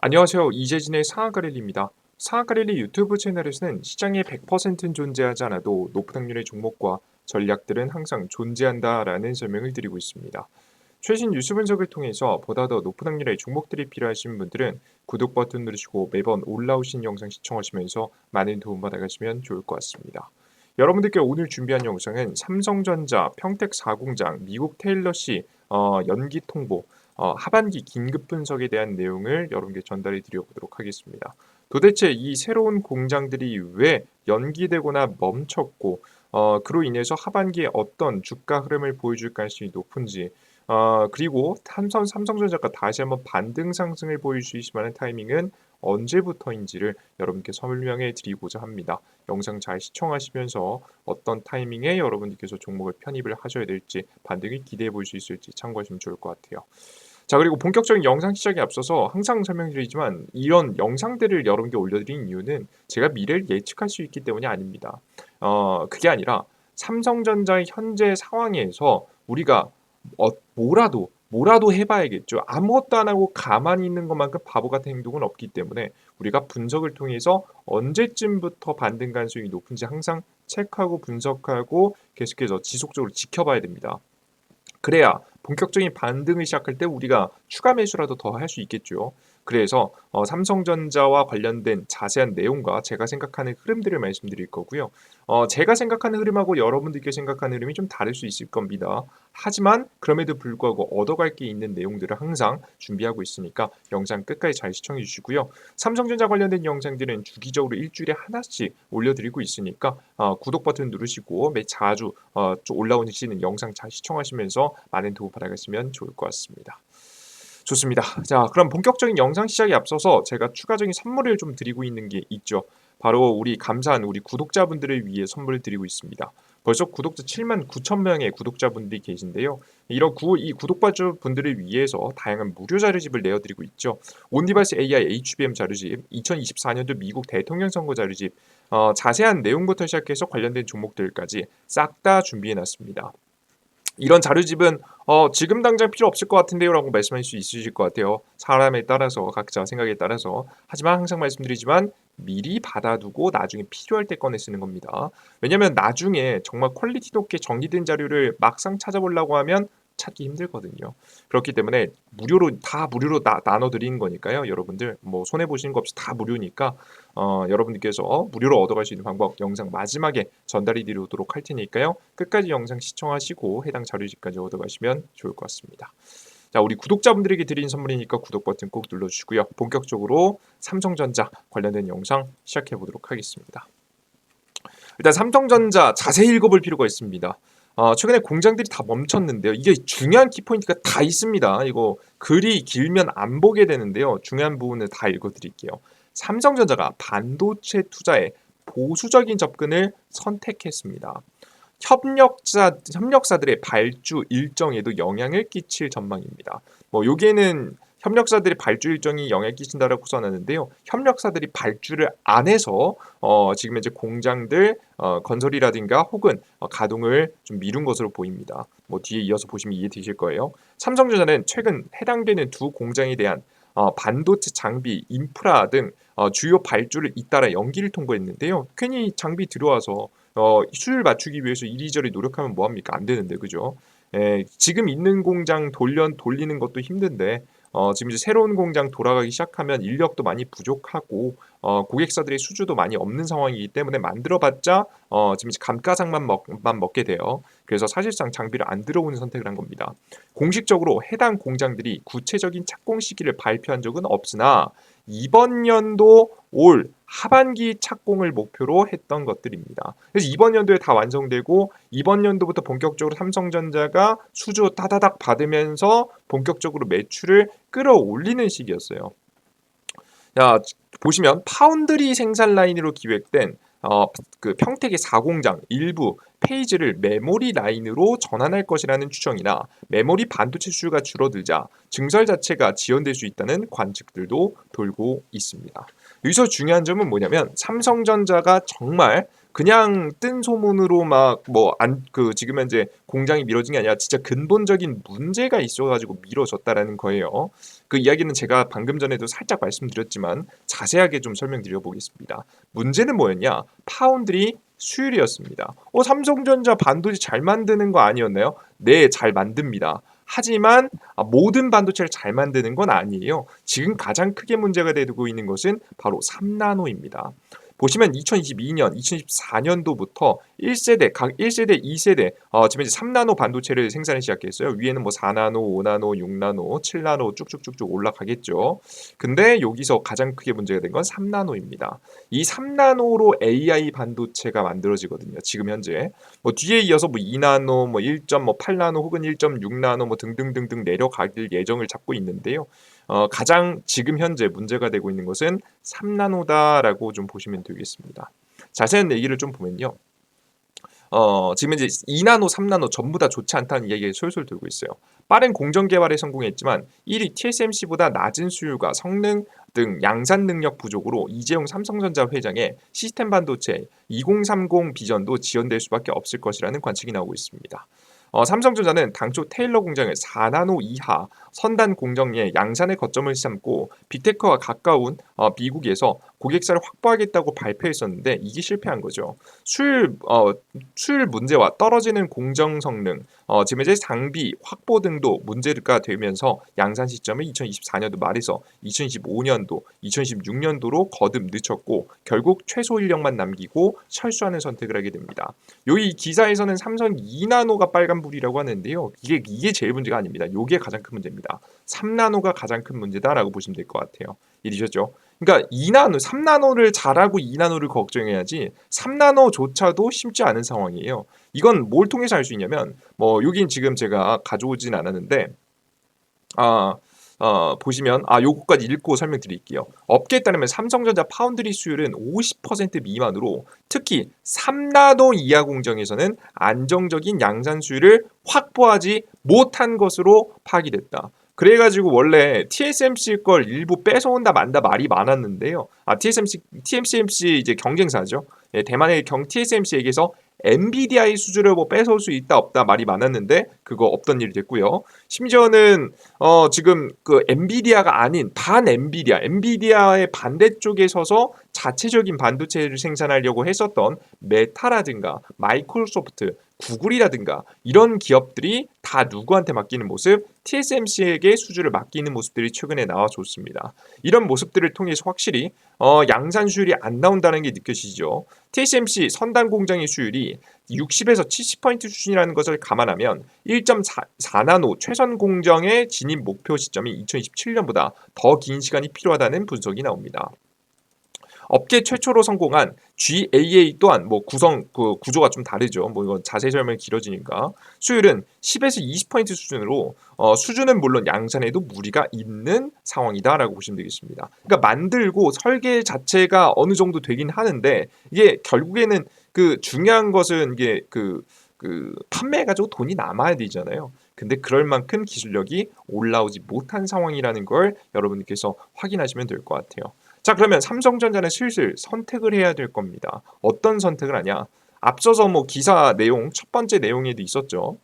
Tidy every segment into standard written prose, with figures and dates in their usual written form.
안녕하세요. 이재진의 상한가릴리입니다. 상한가릴리 유튜브 채널에서는 시장에 100%는 존재하지 않아도 높은 확률의 종목과 전략들은 항상 존재한다라는 설명을 드리고 있습니다. 최신 뉴스 분석을 통해서 보다 더 높은 확률의 종목들이 필요하신 분들은 구독 버튼 누르시고 매번 올라오신 영상 시청하시면서 많은 도움 받아가시면 좋을 것 같습니다. 여러분들께 오늘 준비한 영상은 삼성전자, 평택 4공장, 미국 테일러시 연기 통보, 하반기 긴급 분석에 대한 내용을 여러분께 전달해 드려보도록 하겠습니다. 도대체 이 새로운 공장들이 왜 연기되거나 멈췄고 그로 인해서 하반기에 어떤 주가 흐름을 보여줄 가능성이 높은지 그리고 삼성전자가 다시 한번 반등 상승을 보일 수 있을 만한 타이밍은 언제부터인지를 여러분께 설명해 드리고자 합니다. 영상 잘 시청하시면서 어떤 타이밍에 여러분들께서 종목을 편입을 하셔야 될지 반등을 기대해 볼 수 있을지 참고하시면 좋을 것 같아요. 자, 그리고 본격적인 영상 시작에 앞서서 항상 설명드리지만 이런 영상들을 여러분께 올려드린 이유는 제가 미래를 예측할 수 있기 때문이 아닙니다. 그게 아니라 삼성전자의 현재 상황에서 우리가 뭐라도 해봐야겠죠. 아무것도 안 하고 가만히 있는 것만큼 바보 같은 행동은 없기 때문에 우리가 분석을 통해서 언제쯤부터 반등 가능성이 높은지 항상 체크하고 분석하고 계속해서 지속적으로 지켜봐야 됩니다. 그래야 본격적인 반등을 시작할 때 우리가 추가 매수라도 더 할 수 있겠죠. 그래서 삼성전자와 관련된 자세한 내용과 제가 생각하는 흐름들을 말씀드릴 거고요. 제가 생각하는 흐름하고 여러분들께 생각하는 흐름이 좀 다를 수 있을 겁니다. 하지만 그럼에도 불구하고 얻어갈 게 있는 내용들을 항상 준비하고 있으니까 영상 끝까지 잘 시청해 주시고요. 삼성전자 관련된 영상들은 주기적으로 일주일에 하나씩 올려드리고 있으니까 구독 버튼 누르시고 매 자주 올라오시는 영상 잘 시청하시면서 많은 도움 받아가시면 좋을 것 같습니다. 좋습니다. 자, 그럼 본격적인 영상 시작에 앞서서 제가 추가적인 선물을 좀 드리고 있는 게 있죠. 바로 우리 감사한 우리 구독자분들을 위해 선물을 드리고 있습니다. 벌써 구독자 7만 9천 명의 구독자분들이 계신데요. 이 구독자 분들을 위해서 다양한 무료 자료집을 내어드리고 있죠. 온디바이스 AI HBM 자료집, 2024년도 미국 대통령 선거 자료집, 자세한 내용부터 시작해서 관련된 종목들까지 싹 다 준비해놨습니다. 이런 자료집은 지금 당장 필요 없을 것 같은데요 라고 말씀하실 수 있으실 것 같아요. 사람에 따라서 각자 생각에 따라서. 하지만 항상 말씀드리지만 미리 받아두고 나중에 필요할 때 꺼내 쓰는 겁니다. 왜냐하면 나중에 정말 퀄리티 높게 정리된 자료를 막상 찾아보려고 하면 찾기 힘들거든요. 그렇기 때문에 무료로 나눠드리는 거니까요. 여러분들 뭐 손해보시는 거 없이 다 무료니까 여러분들께서 무료로 얻어갈 수 있는 방법 영상 마지막에 전달해 드리도록 할 테니까요. 끝까지 영상 시청하시고 해당 자료집까지 얻어가시면 좋을 것 같습니다. 자, 우리 구독자분들에게 드리는 선물이니까 구독 버튼 꼭 눌러주시고요. 본격적으로 삼성전자 관련된 영상 시작해 보도록 하겠습니다. 일단 삼성전자 자세히 읽어볼 필요가 있습니다. 최근에 공장들이 다 멈췄는데요. 이게 중요한 키포인트가 다 있습니다. 이거 글이 길면 안 보게 되는데요. 중요한 부분을 다 읽어드릴게요. 삼성전자가 반도체 투자에 보수적인 접근을 선택했습니다. 협력사들의 발주 일정에도 영향을 끼칠 전망입니다. 여기에는 협력사들의 발주 일정이 영향을 끼친다라고 써놨는데요. 협력사들이 발주를 안 해서 지금 현재 공장들 건설이라든가 혹은 가동을 좀 미룬 것으로 보입니다. 뒤에 이어서 보시면 이해되실 거예요. 삼성전자는 최근 해당되는 두 공장에 대한 반도체 장비, 인프라 등 주요 발주를 잇따라 연기를 통보했는데요. 괜히 장비 들어와서 수율 맞추기 위해서 이리저리 노력하면 뭐합니까? 안 되는데, 그죠? 지금 있는 공장 돌리는 것도 힘든데 지금 이제 새로운 공장 돌아가기 시작하면 인력도 많이 부족하고 고객사들의 수주도 많이 없는 상황이기 때문에 만들어봤자 지금 이제 감가상만 먹게 돼요. 그래서 사실상 장비를 안 들어오는 선택을 한 겁니다. 공식적으로 해당 공장들이 구체적인 착공 시기를 발표한 적은 없으나 이번 연도 올 하반기 착공을 목표로 했던 것들입니다. 그래서 이번 연도에 다 완성되고 이번 연도부터 본격적으로 삼성전자가 수주 따다닥 받으면서 본격적으로 매출을 끌어올리는 시기였어요. 자, 보시면 파운드리 생산 라인으로 기획된 그 평택의 4공장 일부 페이지를 메모리 라인으로 전환할 것이라는 추정이나 메모리 반도체 수요가 줄어들자 증설 자체가 지연될 수 있다는 관측들도 돌고 있습니다. 여기서 중요한 점은 뭐냐면 삼성전자가 정말 그냥 뜬 소문으로 막 뭐 안 지금 현재 공장이 미뤄진 게 아니라 진짜 근본적인 문제가 있어 가지고 미뤄졌다라는 거예요. 그 이야기는 제가 방금 전에도 살짝 말씀드렸지만 자세하게 좀 설명드려 보겠습니다. 문제는 뭐였냐? 파운드리 수율이었습니다. 삼성전자 반도체 잘 만드는 거 아니었나요? 네, 잘 만듭니다. 하지만 모든 반도체를 잘 만드는 건 아니에요. 지금 가장 크게 문제가 되고 있는 것은 바로 3나노입니다. 보시면 2022년, 2024년도부터 1세대, 각 1세대, 2세대 지금 이제 3나노 반도체를 생산을 시작했어요. 위에는 뭐 4나노, 5나노, 6나노, 7나노 쭉쭉쭉쭉 올라가겠죠. 근데 여기서 가장 크게 문제가 된 건 3나노입니다. 이 3나노로 AI 반도체가 만들어지거든요. 지금 현재. 뭐 뒤에 이어서 뭐 2나노, 뭐 1.8나노 혹은 1.6나노 뭐 등등등등 내려갈 예정을 잡고 있는데요. 가장 지금 현재 문제가 되고 있는 것은 3나노다라고 좀 보시면 되겠습니다. 자세한 얘기를 좀 보면요. 지금 이제 2나노, 3나노 전부 다 좋지 않다는 이야기가 솔솔 돌고 있어요. 빠른 공정 개발에 성공했지만 1위 TSMC보다 낮은 수율과 성능 등 양산 능력 부족으로 이재용 삼성전자 회장의 시스템 반도체 2030 비전도 지연될 수밖에 없을 것이라는 관측이 나오고 있습니다. 삼성전자는 당초 테일러 공장을 4나노 이하 선단 공정의 양산의 거점을 삼고 빅테크와 가까운 미국에서 고객사를 확보하겠다고 발표했었는데 이게 실패한 거죠. 수율 문제와 떨어지는 공정 성능, 지금 이제 장비 확보 등도 문제가 되면서 양산 시점을 2024년도 말에서 2025년도, 2026년도로 거듭 늦췄고 결국 최소 인력만 남기고 철수하는 선택을 하게 됩니다. 여기 기사에서는 삼성 2나노가 빨간불이라고 하는데요. 이게 제일 문제가 아닙니다. 이게 가장 큰 문제입니다. 3나노가 가장 큰 문제다라고 보시면 될 것 같아요. 이해되셨죠? 그러니까 2나노, 3나노를 잘하고 2나노를 걱정해야지 3나노조차도 쉽지 않은 상황이에요. 이건 뭘 통해서 알 수 있냐면 뭐 여긴 지금 제가 가져오진 않았는데 보시면 요거까지 읽고 설명드릴게요. 업계에 따르면 삼성전자 파운드리 수율은 50% 미만으로 특히 3나노 이하 공정에서는 안정적인 양산 수율을 확보하지 못한 것으로 파악됐다. 그래가지고 원래 TSMC 걸 일부 뺏어온다 만다 말이 많았는데요. TSMC 이제 경쟁사죠. 예, 대만의 TSMC에게서 엔비디아의 수주를 뭐 뺏어올 수 있다 없다 말이 많았는데 그거 없던 일이 됐고요. 심지어는 지금 그 엔비디아가 아닌 반 엔비디아의 반대쪽에 서서 자체적인 반도체를 생산하려고 했었던 메타라든가 마이크로소프트, 구글이라든가 이런 기업들이 다 누구한테 맡기는 모습? TSMC에게 수주를 맡기는 모습들이 최근에 나와줬습니다. 이런 모습들을 통해서 확실히 양산 수율이 안 나온다는 게 느껴지죠. TSMC 선단 공장의 수율이 60에서 70% 수준이라는 것을 감안하면 1.4나노 최선 공정의 진입 목표 시점이 2027년보다 더 긴 시간이 필요하다는 분석이 나옵니다. 업계 최초로 성공한 GAA 또한 뭐 구조가 좀 다르죠. 뭐 이건 자세히 설명이 길어지니까 수율은 10에서 20% 수준으로 수준은 물론 양산에도 무리가 있는 상황이다라고 보시면 되겠습니다. 그러니까 만들고 설계 자체가 어느 정도 되긴 하는데 이게 결국에는 그 중요한 것은 이게 그 판매해가지고 돈이 남아야 되잖아요. 근데 그럴 만큼 기술력이 올라오지 못한 상황이라는 걸 여러분께서 확인하시면 될 것 같아요. 자, 그러면 삼성전자는 슬슬 선택을 해야 될 겁니다. 어떤 선택을 하냐? 앞서서 뭐 기사 내용 첫 번째 내용에도 있었죠.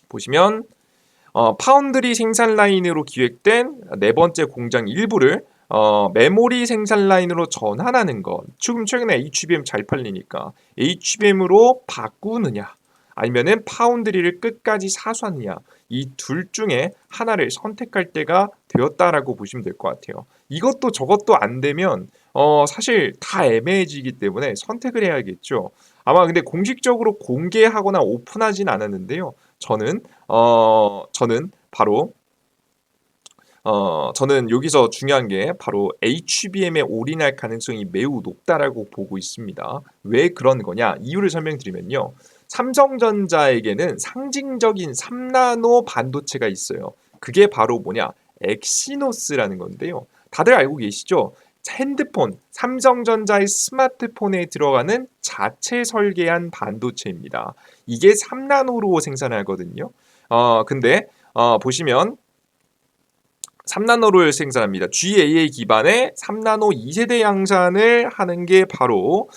보시면 파운드리 생산 라인으로 기획된 네 번째 공장 일부를 메모리 생산 라인으로 전환하는 것. 지금 최근에 HBM 잘 팔리니까 HBM으로 바꾸느냐 아니면은 파운드리를 끝까지 사수하느냐 이 둘 중에 하나를 선택할 때가 되었다라고 보시면 될 것 같아요. 이것도 저것도 안 되면 사실 다 애매해지기 때문에 선택을 해야겠죠. 아마 근데 공식적으로 공개하거나 오픈하진 않았는데요. 저는 바로 저는 여기서 중요한 게 바로 HBM에 올인할 가능성이 매우 높다라고 보고 있습니다. 왜 그런 거냐? 이유를 설명드리면요. 삼성전자에게는 상징적인 3나노 반도체가 있어요. 그게 바로 뭐냐? 엑시노스라는 건데요. 다들 알고 계시죠? 핸드폰, 삼성전자의 스마트폰에 들어가는 자체 설계한 반도체입니다. 이게 3나노로 생산하거든요. 근데 보시면 3나노를 생산합니다. GAA 기반의 3나노 2세대 양산을 하는 게 바로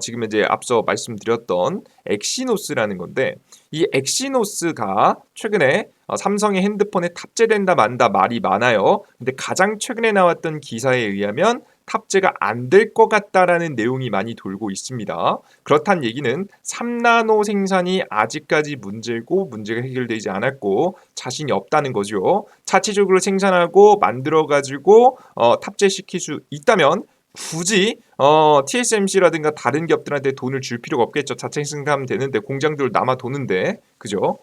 지금 이제 앞서 말씀드렸던 엑시노스라는 건데, 이 엑시노스가 최근에 삼성의 핸드폰에 탑재된다 만다 말이 많아요. 근데 가장 최근에 나왔던 기사에 의하면 탑재가 안 될 것 같다라는 내용이 많이 돌고 있습니다. 그렇다는 얘기는 3나노 생산이 아직까지 문제고 문제가 해결되지 않았고 자신이 없다는 거죠. 자체적으로 생산하고 만들어가지고 탑재시킬 수 있다면 굳이 TSMC라든가 다른 기업들한테 돈을 줄 필요가 없겠죠. 자체 생산하면 되는데 공장들 남아 도는데, 그죠?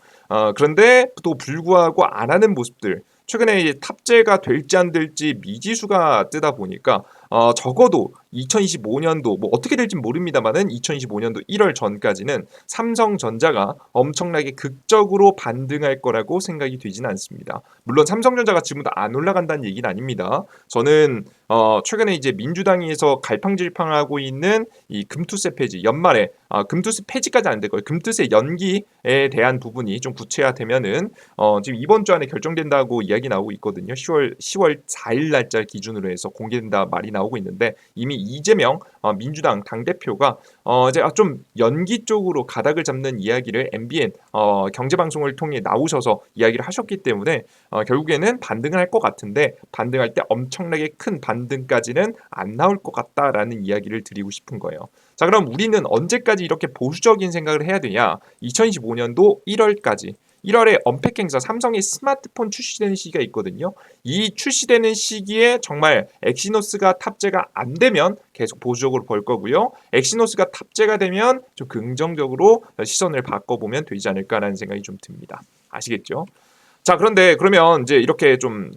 그런데 또 불구하고 안 하는 모습들, 최근에 이제 탑재가 될지 안 될지 미지수가 뜨다 보니까 적어도 2025년도 뭐 어떻게 될지 모릅니다만은 2025년도 1월 전까지는 삼성전자가 엄청나게 극적으로 반등할 거라고 생각이 되지는 않습니다. 물론 삼성전자가 지금도 안 올라간다는 얘기는 아닙니다. 저는 최근에 이제 민주당에서 갈팡질팡하고 있는 이 금투세 폐지, 연말에 금투세 폐지까지 안 될 거예요. 금투세 연기에 대한 부분이 좀 구체화되면은 지금 이번 주 안에 결정된다고 이야기 나오고 있거든요. 10월 4일 날짜 기준으로 해서 공개된다 말이 나오고 있는데, 이미 이재명 민주당 당대표가 이제 좀 연기 쪽으로 가닥을 잡는 이야기를 MBN 경제방송을 통해 나오셔서 이야기를 하셨기 때문에 결국에는 반등을 할 것 같은데, 반등할 때 엄청나게 큰 반등까지는 안 나올 것 같다라는 이야기를 드리고 싶은 거예요. 자, 그럼 우리는 언제까지 이렇게 보수적인 생각을 해야 되냐? 2025년도 1월까지. 1월에 언팩 행사, 삼성의 스마트폰 출시되는 시기가 있거든요. 이 출시되는 시기에 정말 엑시노스가 탑재가 안 되면 계속 보수적으로 볼 거고요. 엑시노스가 탑재가 되면 좀 긍정적으로 시선을 바꿔보면 되지 않을까라는 생각이 좀 듭니다. 아시겠죠? 자, 그런데 그러면 이제 이렇게 좀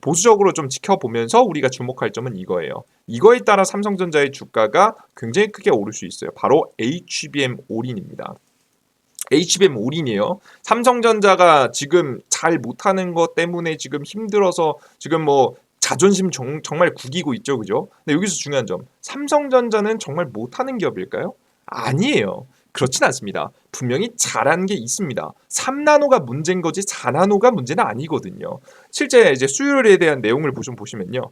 보수적으로 좀 지켜보면서 우리가 주목할 점은 이거예요. 이거에 따라 삼성전자의 주가가 굉장히 크게 오를 수 있어요. 바로 HBM 올인입니다. HBM 올인이에요. 삼성전자가 지금 잘 못하는 것 때문에 지금 힘들어서 지금 뭐 자존심 정말 구기고 있죠, 그죠? 근데 여기서 중요한 점, 삼성전자는 정말 못하는 기업일까요? 아니에요. 그렇진 않습니다. 분명히 잘하는 게 있습니다. 3나노가 문제인 거지 4나노가 문제는 아니거든요. 실제 이제 수율에 대한 내용을 좀 보시면요.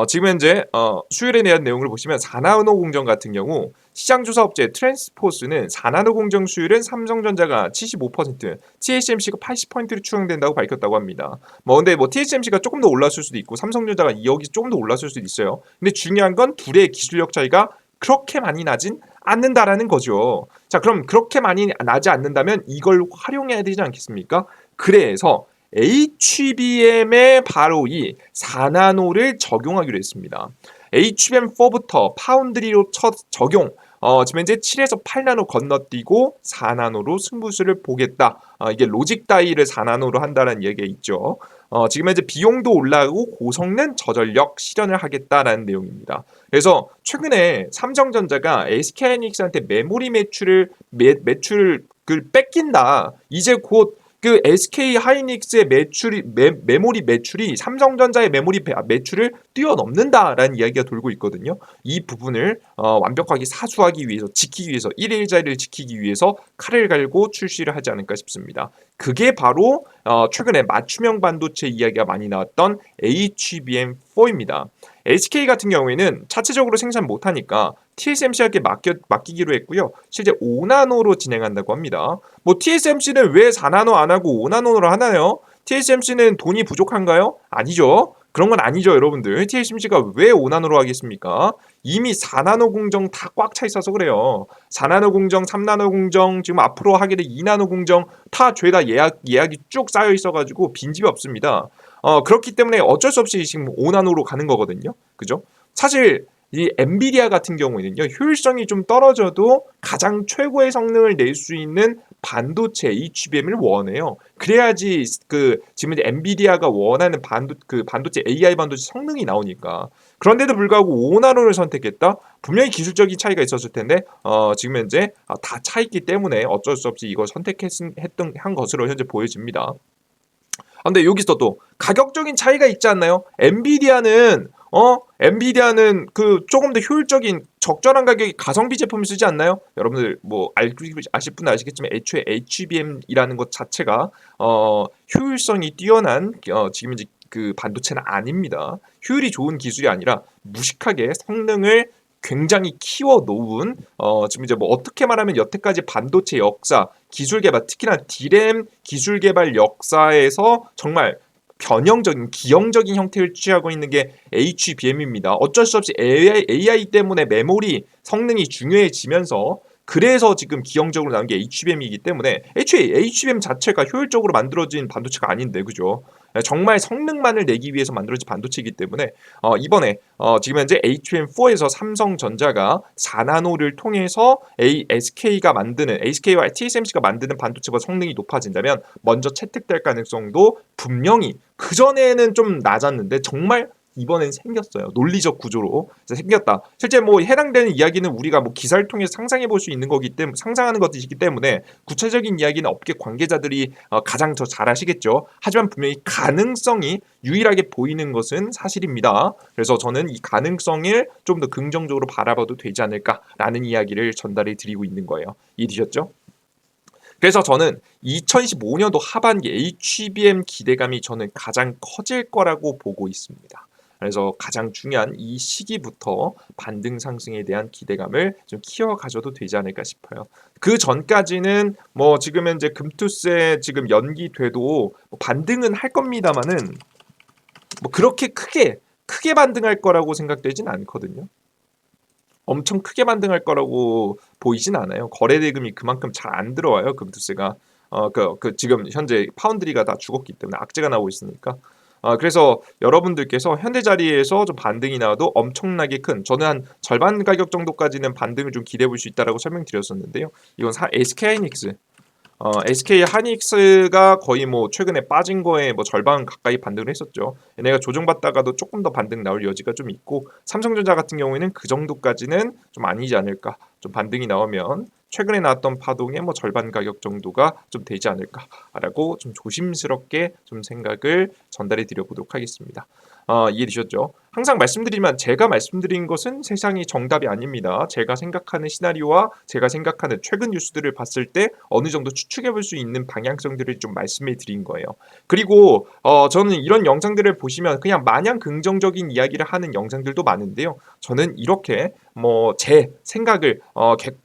지금 현재 수율에 대한 내용을 보시면 4나노 공정 같은 경우 시장조사 업체 트랜스포스는 4나노 공정 수율은 삼성전자가 75%, TSMC가 80%로 추정된다고 밝혔다고 합니다. 근데 TSMC가 조금 더 올랐을 수도 있고 삼성전자가 여기 조금 더 올랐을 수도 있어요. 근데 중요한 건 둘의 기술력 차이가 그렇게 많이 나진 않는다라는 거죠. 자, 그럼 그렇게 많이 나지 않는다면 이걸 활용해야 되지 않겠습니까? 그래서 HBM에 바로 이 4나노를 적용하기로 했습니다. HBM4부터 파운드리로 첫 적용, 지금 현재 7에서 8나노 건너뛰고 4나노로 승부수를 보겠다. 이게 로직 다이를 4나노로 한다는 얘기가 있죠. 지금 현재 비용도 올라가고 고성능 저전력 실현을 하겠다라는 내용입니다. 그래서 최근에 삼성전자가 SK하이닉스한테 메모리 매출을 뺏긴다. 이제 곧 그 SK 하이닉스의 메모리 매출이 삼성전자의 메모리 매출을 뛰어넘는다라는 이야기가 돌고 있거든요. 이 부분을 완벽하게 사수하기 위해서, 지키기 위해서, 1일 자리를 지키기 위해서 칼을 갈고 출시를 하지 않을까 싶습니다. 그게 바로 최근에 맞춤형 반도체 이야기가 많이 나왔던 HBM4입니다. SK 같은 경우에는 자체적으로 생산 못하니까 TSMC에게 맡기기로 했고요. 실제 5나노로 진행한다고 합니다. TSMC는 왜 4나노 안 하고 5나노로 하나요? TSMC는 돈이 부족한가요? 아니죠. 그런 건 아니죠, 여러분들. TSMC가 왜 5나노로 하겠습니까? 이미 4나노 공정 다 꽉 차 있어서 그래요. 4나노 공정, 3나노 공정, 지금 앞으로 하게 될 2나노 공정 다 죄다 예약이 쭉 쌓여 있어가지고 빈집이 없습니다. 그렇기 때문에 어쩔 수 없이 지금 5나노로 가는 거거든요. 그죠? 사실 이 엔비디아 같은 경우에는요, 효율성이 좀 떨어져도 가장 최고의 성능을 낼 수 있는 반도체 HBM을 원해요. 그래야지 지금 이제 엔비디아가 원하는 반도체 AI 반도체 성능이 나오니까. 그런데도 불구하고 5나노를 선택했다. 분명히 기술적인 차이가 있었을 텐데 지금 현재 다 차 있기 때문에 어쩔 수 없이 이걸 한 것으로 현재 보여집니다. 근데 여기서 또 가격적인 차이가 있지 않나요? 엔비디아는 조금 더 효율적인 적절한 가격의 가성비 제품을 쓰지 않나요? 여러분들 아실 분은 아시겠지만 애초에 HBM이라는 것 자체가 효율성이 뛰어난 지금 이제 그 반도체는 아닙니다. 효율이 좋은 기술이 아니라 무식하게 성능을 굉장히 키워 놓은 지금 이제 뭐 어떻게 말하면 여태까지 반도체 역사, 기술 개발, 특히나 D램 기술 개발 역사에서 정말 변형적인 기형적인 형태를 취하고 있는 게 HBM입니다. 어쩔 수 없이 AI 때문에 메모리 성능이 중요해지면서 그래서 지금 기형적으로 나온 게 HBM이기 때문에 애초에 HBM 자체가 효율적으로 만들어진 반도체가 아닌데 그죠? 정말 성능만을 내기 위해서 만들어진 반도체이기 때문에 이번에 지금 현재 HBM4에서 삼성전자가 4나노를 통해서 SK와 TSMC가 만드는 반도체보다 성능이 높아진다면 먼저 채택될 가능성도 분명히 그전에는 좀 낮았는데 정말 이번엔 생겼어요. 논리적 구조로 생겼다. 실제 뭐 해당되는 이야기는 우리가 뭐 기사를 통해서 상상해 볼 수 있는 거기 때문에 상상하는 것이기 때문에 구체적인 이야기는 업계 관계자들이 가장 더 잘 아시겠죠. 하지만 분명히 가능성이 유일하게 보이는 것은 사실입니다. 그래서 저는 이 가능성을 좀 더 긍정적으로 바라봐도 되지 않을까라는 이야기를 전달해 드리고 있는 거예요. 이해되셨죠? 그래서 저는 2025년도 하반기 HBM 기대감이 저는 가장 커질 거라고 보고 있습니다. 그래서 가장 중요한 이 시기부터 반등 상승에 대한 기대감을 좀 키워 가져도 되지 않을까 싶어요. 그 전까지는 뭐 지금 현재 금투세 지금 연기돼도 뭐 반등은 할 겁니다만은 뭐 그렇게 크게 반등할 거라고 생각되진 않거든요. 엄청 크게 반등할 거라고 보이진 않아요. 거래 대금이 그만큼 잘 안 들어와요. 금투세가 지금 현재 파운드리가 다 죽었기 때문에 악재가 나오고 있으니까. 그래서 여러분들께서 현재 자리에서 좀 반등이 나와도 엄청나게 큰 저는 한 절반 가격 정도까지는 반등을 좀 기대해 볼 수 있다라고 설명드렸었는데요. 이건 SK하이닉스 SK 하이닉스가 거의 뭐 최근에 빠진 거에 뭐 절반 가까이 반등을 했었죠. 얘네가 조정받다가도 조금 더 반등 나올 여지가 좀 있고 삼성전자 같은 경우에는 그 정도까지는 좀 아니지 않을까. 좀 반등이 나오면 최근에 나왔던 파동의 뭐 절반 가격 정도가 좀 되지 않을까라고 좀 조심스럽게 좀 생각을 전달해 드려 보도록 하겠습니다. 이해되셨죠? 항상 말씀드리면 제가 말씀드린 것은 세상이 정답이 아닙니다. 제가 생각하는 시나리오와 제가 생각하는 최근 뉴스들을 봤을 때 어느 정도 추측해 볼 수 있는 방향성들을 좀 말씀해 드린 거예요. 그리고 저는 이런 영상들을 보시면 그냥 마냥 긍정적인 이야기를 하는 영상들도 많은데요. 저는 이렇게 뭐 제 생각을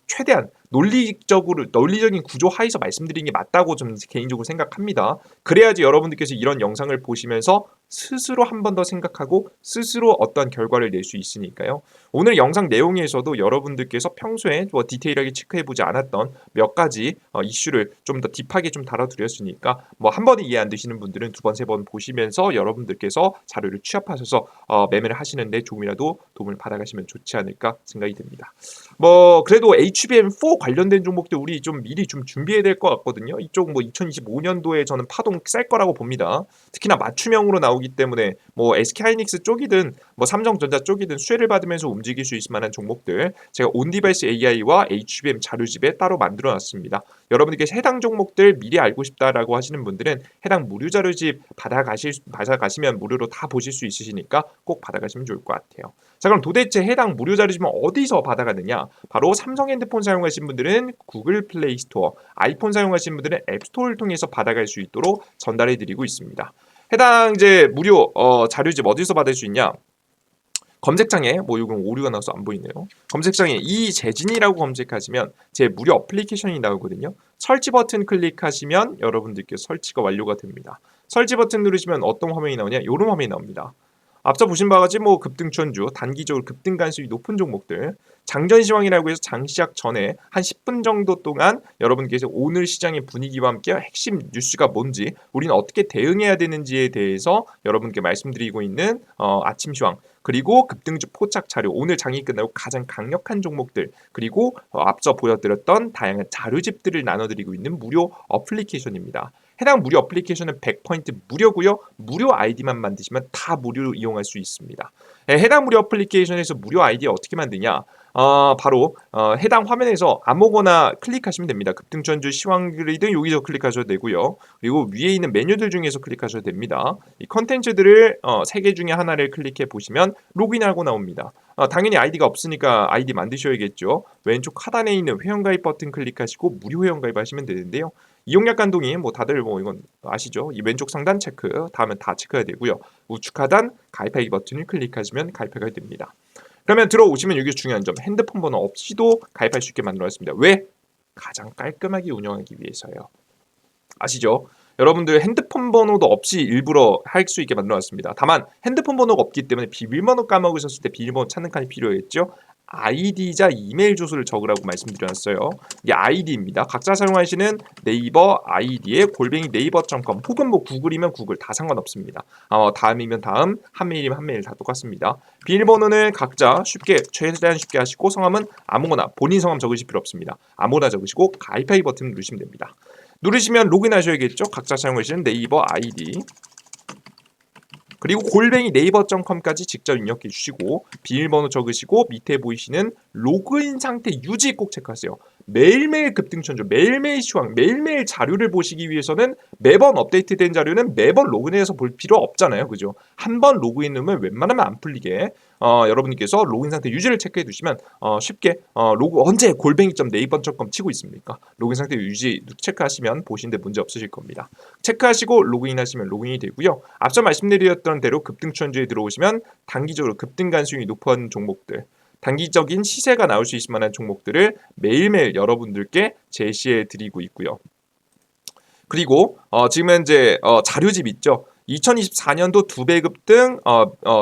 최대한 논리적인 구조 하에서 말씀드리는 게 맞다고 좀 개인적으로 생각합니다. 그래야지 여러분들께서 이런 영상을 보시면서 스스로 한 번 더 생각하고 스스로 어떤 결과를 낼 수 있으니까요. 오늘 영상 내용에서도 여러분들께서 평소에 뭐 디테일하게 체크해보지 않았던 몇 가지 이슈를 좀 더 딥하게 좀 다뤄드렸으니까 뭐 한 번에 이해 안 되시는 분들은 두 번, 세 번 보시면서 여러분들께서 자료를 취합하셔서 매매를 하시는데 조금이라도 도움을 받아가시면 좋지 않을까 생각이 듭니다. 뭐 그래도 HBM4 관련된 종목들 우리 좀 미리 좀 준비해야 될 것 같거든요. 이쪽 뭐 2025년도에 저는 파동 셀 거라고 봅니다. 특히나 맞춤형으로 나오기 때문에 뭐 SK하이닉스 쪽이든 뭐 삼성전자 쪽이든 수혜를 받으면서 움직일 수 있을 만한 종목들 제가 온디바이스 AI와 HBM 자료집에 따로 만들어놨습니다. 여러분들께서 해당 종목들 미리 알고 싶다라고 하시는 분들은 해당 무료 자료집 받아가시면 무료로 다 보실 수 있으시니까 꼭 받아가시면 좋을 것 같아요. 자 그럼 도대체 해당 무료 자료집은 어디서 받아가느냐? 바로 삼성 핸드폰 사용하시는 분들은 구글 플레이 스토어, 아이폰 사용하시는 분들은 앱스토어를 통해서 받아갈 수 있도록 전달해 드리고 있습니다. 해당 이제 무료 자료집 어디서 받을 수 있냐? 검색창에 뭐 이건 오류가 나서 안 보이네요. 검색창에 이재진이라고 검색하시면 제 무료 어플리케이션이 나오거든요. 설치 버튼 클릭하시면 여러분들께 설치가 완료가 됩니다. 설치 버튼 누르시면 어떤 화면이 나오냐? 이런 화면이 나옵니다. 앞서 보신 바와 같이 뭐 급등천주, 단기적으로 급등 가능성이 높은 종목들, 장전 시황이라고 해서 장 시작 전에 한 10분 정도 동안 여러분께서 오늘 시장의 분위기와 함께 핵심 뉴스가 뭔지, 우리는 어떻게 대응해야 되는지에 대해서 여러분께 말씀드리고 있는 아침 시황, 그리고 급등주 포착 자료, 오늘 장이 끝나고 가장 강력한 종목들, 그리고 앞서 보여드렸던 다양한 자료집들을 나눠드리고 있는 무료 어플리케이션입니다. 해당 무료 어플리케이션은 100포인트 무료고요. 무료 아이디만 만드시면 다 무료로 이용할 수 있습니다. 해당 무료 어플리케이션에서 무료 아이디 어떻게 만드냐? 바로 해당 화면에서 아무거나 클릭하시면 됩니다. 급등주한주 시황 그리드 여기서 클릭하셔도 되고요. 그리고 위에 있는 메뉴들 중에서 클릭하셔도 됩니다. 이 컨텐츠들을 3개 중에 하나를 클릭해 보시면 로그인하고 나옵니다. 당연히 아이디가 없으니까 아이디 만드셔야겠죠. 왼쪽 하단에 있는 회원가입 버튼 클릭하시고 무료 회원가입 하시면 되는데요. 이용약 간동이 뭐 다들 뭐 이건 아시죠? 이 왼쪽 상단 체크, 다음은 다 체크해야 되고요. 우측 하단 가입하기 버튼을 클릭하시면 가입하게 됩니다. 그러면 들어오시면 여기 중요한 점, 핸드폰 번호 없이도 가입할 수 있게 만들어놨습니다. 왜? 가장 깔끔하게 운영하기 위해서요. 아시죠? 여러분들 핸드폰 번호도 없이 일부러 할 수 있게 만들어놨습니다. 다만 핸드폰 번호가 없기 때문에 비밀번호 까먹으셨을 때 비밀번호 찾는 칸이 필요했죠. 아이디자 이메일 주소를 적으라고 말씀드렸어요. 이게 아이디입니다. 각자 사용하시는 네이버 아이디에 골뱅이 네이버.com 혹은 뭐 구글이면 구글 다 상관없습니다. 다음이면 다음, 한메일이면 한메일 다 똑같습니다. 비밀번호는 각자 쉽게 최대한 쉽게 하시고 성함은 아무거나 본인 성함 적으실 필요 없습니다. 아무거나 적으시고 가입하기 버튼 누르시면 됩니다. 누르시면 로그인하셔야겠죠. 각자 사용하시는 네이버 아이디 그리고 골뱅이 네이버.com까지 직접 입력해 주시고 비밀번호 적으시고 밑에 보이시는 로그인 상태 유지 꼭 체크하세요. 매일매일 급등천조, 매일매일 시황, 매일매일 자료를 보시기 위해서는 매번 업데이트된 자료는 매번 로그인해서 볼 필요 없잖아요. 그죠? 한 번 로그인하면 웬만하면 안 풀리게 여러분께서 로그인 상태 유지를 체크해 두시면 쉽게 언제 골뱅이.네이버.com 치고 있습니까? 로그인 상태 유지 체크하시면 보시는데 문제 없으실 겁니다. 체크하시고 로그인하시면 로그인이 되고요. 앞서 말씀드렸던 대로 급등천조에 들어오시면 단기적으로 급등 가능성이 높은 종목들 단기적인 시세가 나올 수 있을 만한 종목들을 매일매일 여러분들께 제시해 드리고 있고요. 그리고 지금 현재 자료집 있죠. 2024년도 2배 급등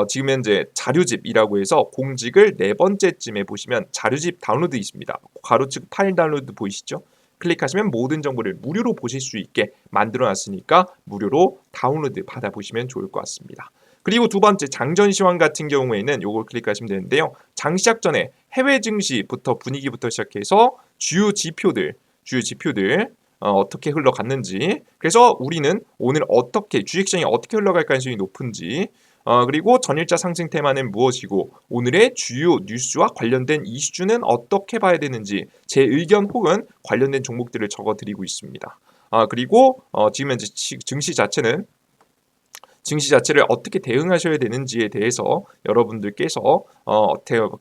지금 현재 자료집이라고 해서 공직을 4번째쯤에 보시면 자료집 다운로드 있습니다. 가로치고 파일 다운로드 보이시죠? 클릭하시면 모든 정보를 무료로 보실 수 있게 만들어 놨으니까 무료로 다운로드 받아보시면 좋을 것 같습니다. 그리고 두 번째 장전 시황 같은 경우에는 요걸 클릭하시면 되는데요. 장 시작 전에 해외 증시부터 분위기부터 시작해서 주요 지표들 어떻게 흘러갔는지 그래서 우리는 오늘 어떻게 주식시장이 어떻게 흘러갈 가능성이 높은지 그리고 전일자 상승 테마는 무엇이고 오늘의 주요 뉴스와 관련된 이슈는 어떻게 봐야 되는지 제 의견 혹은 관련된 종목들을 적어드리고 있습니다. 그리고 지금 현재 증시 자체를 어떻게 대응하셔야 되는지에 대해서 여러분들께서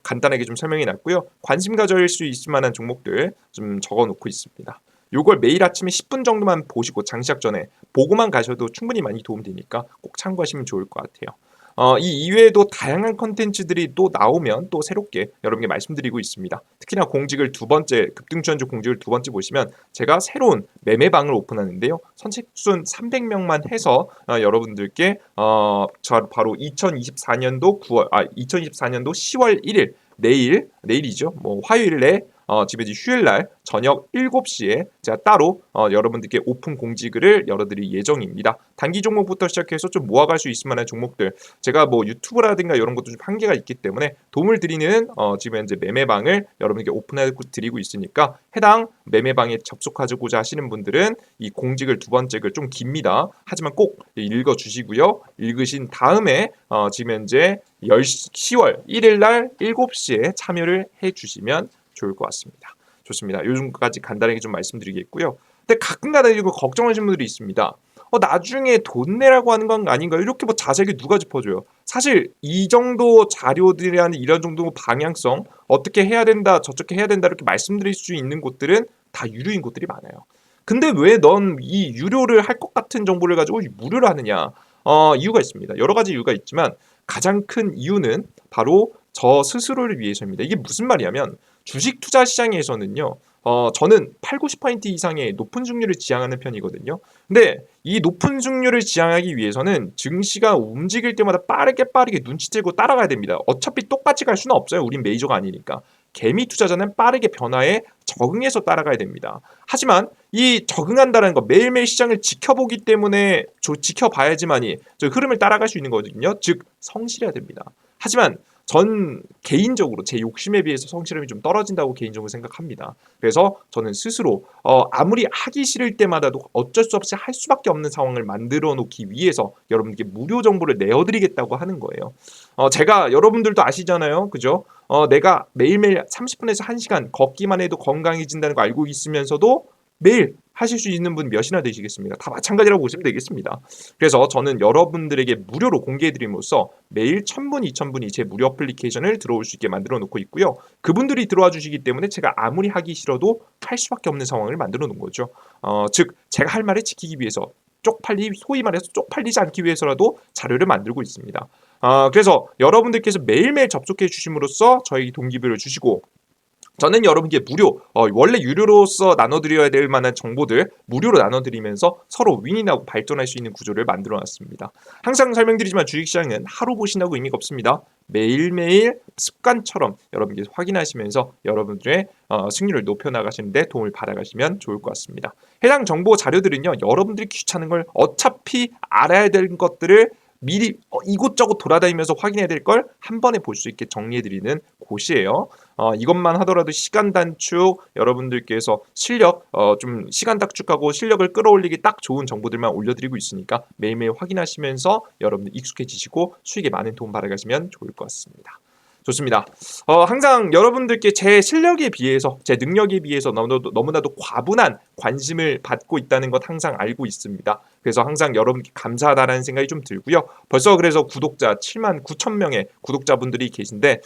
간단하게 좀 설명해 놨고요. 관심 가질 수 있을 만한 종목들 좀 적어 놓고 있습니다. 요걸 매일 아침에 10분 정도만 보시고 장시작 전에 보고만 가셔도 충분히 많이 도움되니까 꼭 참고하시면 좋을 것 같아요. 이 이외에도 다양한 컨텐츠들이 또 나오면 또 새롭게 여러분께 말씀드리고 있습니다. 특히나 공직을 두 번째 급등주한주 공직을 두 번째 보시면 제가 새로운 매매방을 오픈하는데요. 선착순 300명만 해서 여러분들께 바로 2024년도 10월 1일 내일이죠. 뭐 화요일에 지금 휴일 날 저녁 7시에 제가 따로 여러분들께 오픈 공지글을 열어드릴 예정입니다. 단기 종목부터 시작해서 좀 모아갈 수 있을 만한 종목들 제가 뭐 유튜브라든가 이런 것도 좀 한계가 있기 때문에 도움을 드리는 지금 현재 매매방을 여러분께 오픈해 드리고 있으니까 해당 매매방에 접속하고자 하시는 분들은 이 공지글 두 번째 글 좀 깁니다. 하지만 꼭 읽어주시고요. 읽으신 다음에 지금 현재 10월 1일 날 7시에 참여를 해주시면 좋을 것 같습니다. 좋습니다. 요즘까지 간단하게 좀 말씀드리겠고요. 근데 가끔가다 이거 걱정하시는 분들이 있습니다. 나중에 돈 내라고 하는 건 아닌가요? 이렇게 뭐 자세하게 누가 짚어줘요? 사실 이 정도 자료들이라는 이런 정도 방향성 어떻게 해야 된다 저렇게 해야 된다 이렇게 말씀드릴 수 있는 곳들은 다 유료인 곳들이 많아요. 근데 왜 넌 이 유료를 할 것 같은 정보를 가지고 무료로 하느냐? 이유가 있습니다. 여러 가지 이유가 있지만 가장 큰 이유는 바로 저 스스로를 위해서입니다. 이게 무슨 말이냐면 주식 투자 시장에서는요. 저는 8, 90% 이상의 높은 승률을 지향하는 편이거든요. 근데 이 높은 승률을 지향하기 위해서는 증시가 움직일 때마다 빠르게 눈치채고 따라가야 됩니다. 어차피 똑같이 갈 수는 없어요. 우린 메이저가 아니니까. 개미 투자자는 빠르게 변화에 적응해서 따라가야 됩니다. 하지만 이 적응한다는 거 매일매일 시장을 지켜보기 때문에 지켜봐야지만이 저 흐름을 따라갈 수 있는 거거든요. 즉 성실해야 됩니다. 하지만 전 개인적으로 제 욕심에 비해서 성실함이 좀 떨어진다고 개인적으로 생각합니다. 그래서 저는 스스로 아무리 하기 싫을 때마다도 어쩔 수 없이 할 수밖에 없는 상황을 만들어 놓기 위해서 여러분께 무료 정보를 내어드리겠다고 하는 거예요. 제가 여러분들도 아시잖아요, 그죠? 내가 매일매일 30분에서 1시간 걷기만 해도 건강해진다는 거 알고 있으면서도 매일 하실 수 있는 분 몇이나 되시겠습니까? 다 마찬가지라고 보시면 되겠습니다. 그래서 저는 여러분들에게 무료로 공개해드림으로써 매일 1000분, 2000분이 제 무료 어플리케이션을 들어올 수 있게 만들어 놓고 있고요. 그분들이 들어와 주시기 때문에 제가 아무리 하기 싫어도 할 수밖에 없는 상황을 만들어 놓은 거죠. 즉 제가 할 말을 지키기 위해서 소위 말해서 쪽팔리지 않기 위해서라도 자료를 만들고 있습니다. 그래서 여러분들께서 매일매일 접속해 주심으로써 저희 동기부여를 주시고 저는 여러분께 무료, 원래 유료로서 나눠드려야 될 만한 정보들 무료로 나눠드리면서 서로 윈윈하고 발전할 수 있는 구조를 만들어놨습니다. 항상 설명드리지만 주식시장은 하루 보신다고 의미가 없습니다. 매일매일 습관처럼 여러분께서 확인하시면서 여러분들의 승률을 높여나가시는데 도움을 받아가시면 좋을 것 같습니다. 해당 정보 자료들은요, 여러분들이 귀찮은 걸 어차피 알아야 될 것들을 미리 이곳저곳 돌아다니면서 확인해야 될 걸 한 번에 볼 수 있게 정리해드리는 곳이에요. 이것만 하더라도 시간 단축, 여러분들께서 실력, 좀 시간 단축하고 실력을 끌어올리기 딱 좋은 정보들만 올려드리고 있으니까 매일매일 확인하시면서 여러분들 익숙해지시고 수익에 많은 도움 받아가시면 좋을 것 같습니다. 좋습니다. 항상 여러분들께 제 실력에 비해서 제 능력에 비해서 너무나도 과분한 관심을 받고 있다는 것 항상 알고 있습니다. 그래서 항상 여러분께 감사하다는 생각이 좀 들고요. 벌써 그래서 구독자 79,000명의 구독자분들이 계신데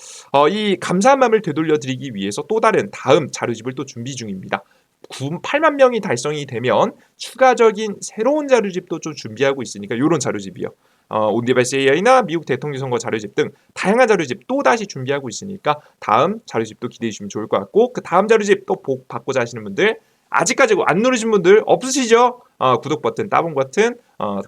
이 감사한 마음을 되돌려드리기 위해서 또 다른 다음 자료집을 또 준비 중입니다. 8만 명이 달성이 되면 추가적인 새로운 자료집도 좀 준비하고 있으니까 이런 자료집이요. 온디버스 AI나 미국 대통령 선거 자료집 등 다양한 자료집 또 다시 준비하고 있으니까 다음 자료집도 기대해 주시면 좋을 것 같고 그 다음 자료집 또 받고자 하시는 분들 아직까지 안 누르신 분들 없으시죠? 구독 버튼, 따봉 버튼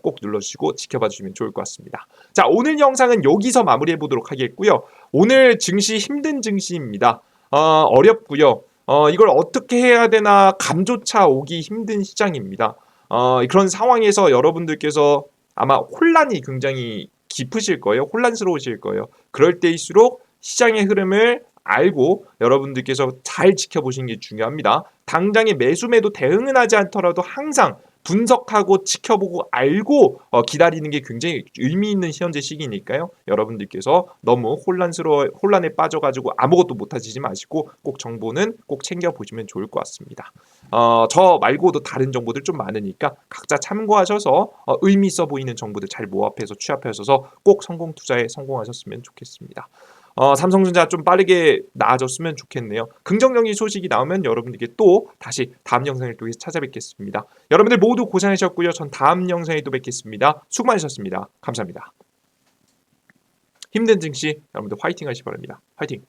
꼭 눌러주시고 지켜봐 주시면 좋을 것 같습니다. 자, 오늘 영상은 여기서 마무리해 보도록 하겠고요. 오늘 증시 힘든 증시입니다. 어렵고요. 이걸 어떻게 해야 되나 감조차 오기 힘든 시장입니다. 그런 상황에서 여러분들께서 아마 혼란이 굉장히 깊으실 거예요. 혼란스러우실 거예요. 그럴 때일수록 시장의 흐름을 알고 여러분들께서 잘 지켜보시는 게 중요합니다. 당장의 매수매도 대응은 하지 않더라도 항상 분석하고 지켜보고 알고 기다리는 게 굉장히 의미 있는 현재 시기니까요. 여러분들께서 너무 혼란에 빠져가지고 아무것도 못하시지 마시고 꼭 정보는 꼭 챙겨보시면 좋을 것 같습니다. 저 말고도 다른 정보들 좀 많으니까 각자 참고하셔서 의미 있어 보이는 정보들 잘 모합해서 취합하셔서 꼭 성공 투자에 성공하셨으면 좋겠습니다. 삼성전자 좀 빠르게 나아졌으면 좋겠네요. 긍정적인 소식이 나오면 여러분들께 또 다시 다음 영상을 통해서 찾아뵙겠습니다. 여러분들 모두 고생하셨고요. 전 다음 영상에 또 뵙겠습니다. 수고 많으셨습니다. 감사합니다. 힘든 증시 여러분들 화이팅 하시기 바랍니다. 화이팅!